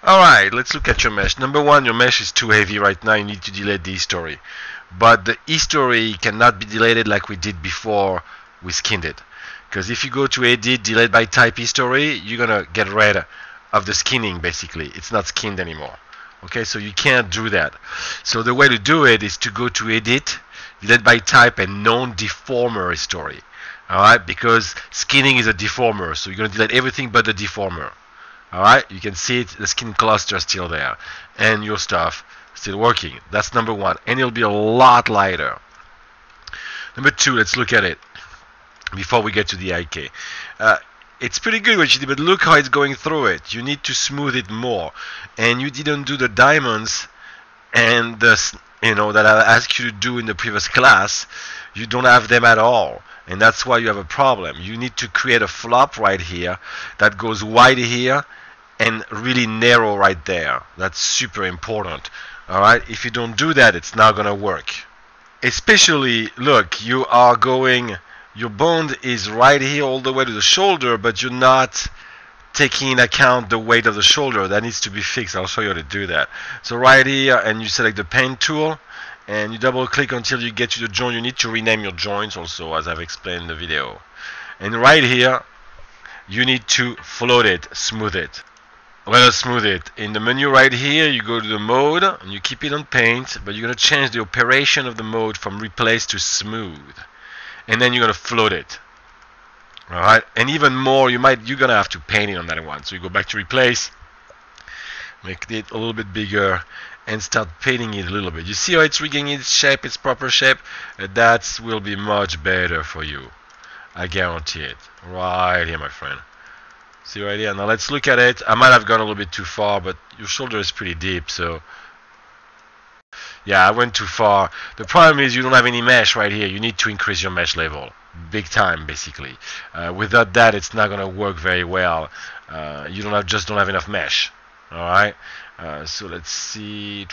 Alright, let's look at your mesh. Number one, your mesh is too heavy right now. You need to delete the history. But the history cannot be deleted like we did before we skinned it. Because if you go to edit, delete by type history, you're going to get rid of the skinning basically. It's not skinned anymore. Okay, so you can't do that. So the way to do it is to go to edit, delete by type, and non-deformer history. Alright, because skinning is a deformer, so you're going to delete everything but the deformer. Alright, you can see it, the skin cluster is still there, and your stuff still working. That's number one, and it'll be a lot lighter. Number two, let's look at it before we get to the IK. It's pretty good what you did, but look how it's going through it. You need to smooth it more, and you didn't do the diamonds and the that I asked you to do in the previous class. You don't have them at all, and that's why you have a problem. You need to create a flop right here that goes wide here and really narrow right there. That's super important. Alright, if you don't do that, it's not gonna work. Especially, look, you are going, your bone is right here all the way to the shoulder, but you're not taking into account the weight of the shoulder. That needs to be fixed. I'll show you how to do that. So right here, and you select the pen tool, and you double click until you get to the joint. You need to rename your joints also, as I've explained in the video. And right here, you need to float it, smooth it. Let us smooth it. In the menu right here, you go to the mode, and you keep it on paint, but you're going to change the operation of the mode from replace to smooth. And then you're going to float it. Alright, and even more, you're going to have to paint it on that one. So you go back to replace, make it a little bit bigger, and start painting it a little bit. You see how it's regaining its shape, its proper shape? That will be much better for you. I guarantee it. Right here, my friend. See right here? Now let's look at it. I might have gone a little bit too far, but your shoulder is pretty deep, so yeah, I went too far. The problem is you don't have any mesh right here. You need to increase your mesh level. Big time, basically. Without that, it's not going to work very well. You just don't have enough mesh. Alright? So let's see.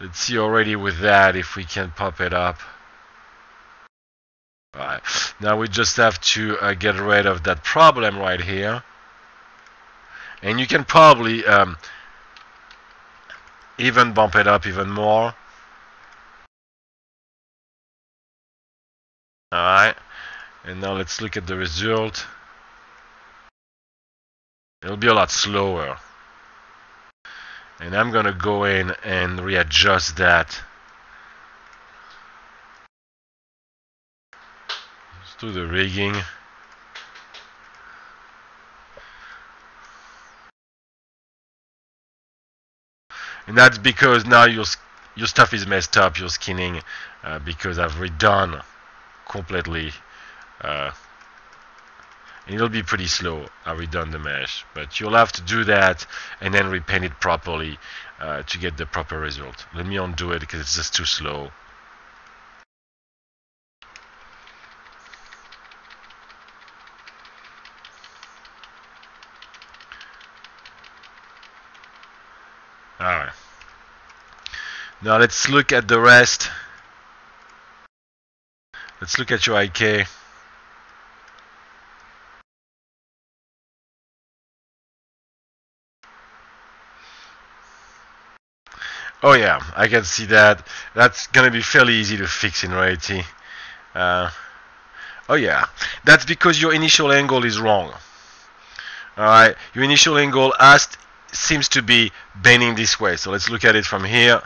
Let's see already with that if we can pop it up. Alright. Now we just have to get rid of that problem right here. And you can probably even bump it up even more. Alright, and now let's look at the result. It'll be a lot slower. And I'm gonna go in and readjust that. Let's do the rigging. And that's because now your stuff is messed up, your skinning, because I've redone completely. And it'll be pretty slow. I've redone the mesh, but you'll have to do that and then repaint it properly to get the proper result. Let me undo it because it's just too slow. Alright. Now let's look at the rest. Let's look at your IK. Oh yeah, I can see that. That's gonna be fairly easy to fix in reality. Oh yeah, that's because your initial angle is wrong. Alright, your initial angle seems to be bending this way. So let's look at it from here.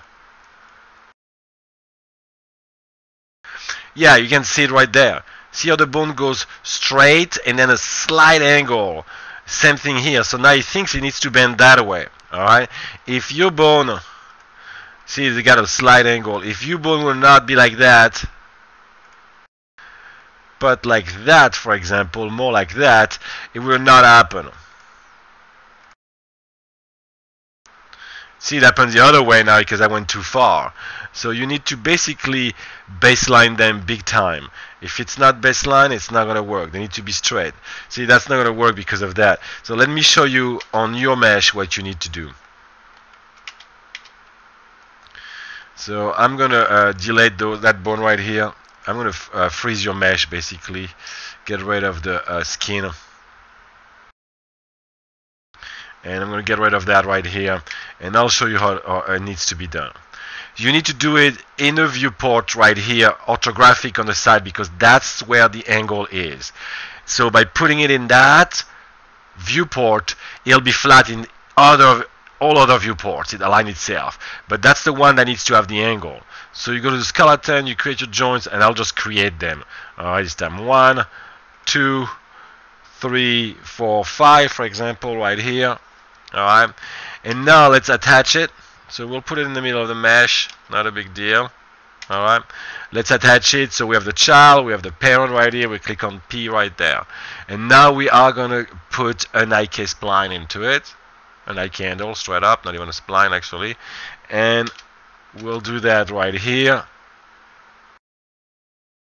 Yeah, you can see it right there. See how the bone goes straight and then a slight angle. Same thing here. So now he thinks he needs to bend that way. Alright? If your bone, see, they got a slight angle. If your bone will not be like that, but like that, for example, more like that, it will not happen. See, it happens the other way now because I went too far. So you need to basically baseline them big time. If it's not baseline, it's not going to work. They need to be straight. See, that's not going to work because of that. So let me show you on your mesh what you need to do. So I'm going to delete that bone right here. I'm going to freeze your mesh, basically. Get rid of the skin. And I'm going to get rid of that right here. And I'll show you how it needs to be done. You need to do it in a viewport right here, orthographic on the side, because that's where the angle is. So by putting it in that viewport, it'll be flat in all other viewports. It aligns itself. But that's the one that needs to have the angle. So you go to the skeleton, you create your joints, and I'll just create them. Alright, this time 1, 2, 3, 4, 5, for example, right here. Alright, and now let's attach it. So we'll put it in the middle of the mesh, not a big deal. Alright, let's attach it. So we have the child, we have the parent right here, we click on P right there. And now we are going to put an IK spline into it. An IK handle, straight up, not even a spline actually. And we'll do that right here.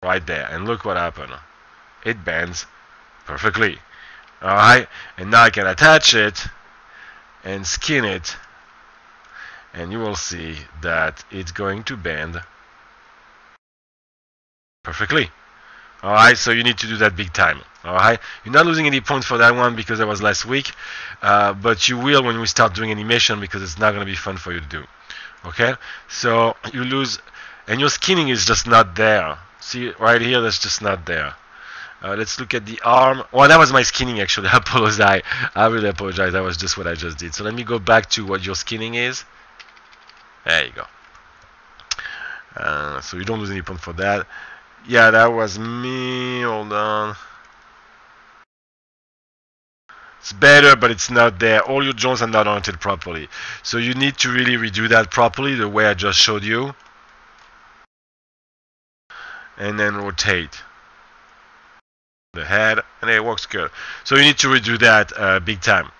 Right there. And look what happened. It bends perfectly. Alright, and now I can attach it and skin it. And you will see that it's going to bend perfectly. Alright, so you need to do that big time. Alright, you're not losing any points for that one because that was last week, but you will when we start doing animation because it's not going to be fun for you to do. Okay, so you lose, and your skinning is just not there. See right here, that's just not there. Let's look at the arm. Well, that was my skinning actually. I apologize. I really apologize. That was just what I just did. So let me go back to what your skinning is. There you go. So you don't lose any point for that. Yeah, that was me. Hold on. It's better, but it's not there. All your joints are not oriented properly. So you need to really redo that properly, the way I just showed you. And then rotate the head, and it works good. So you need to redo that big time.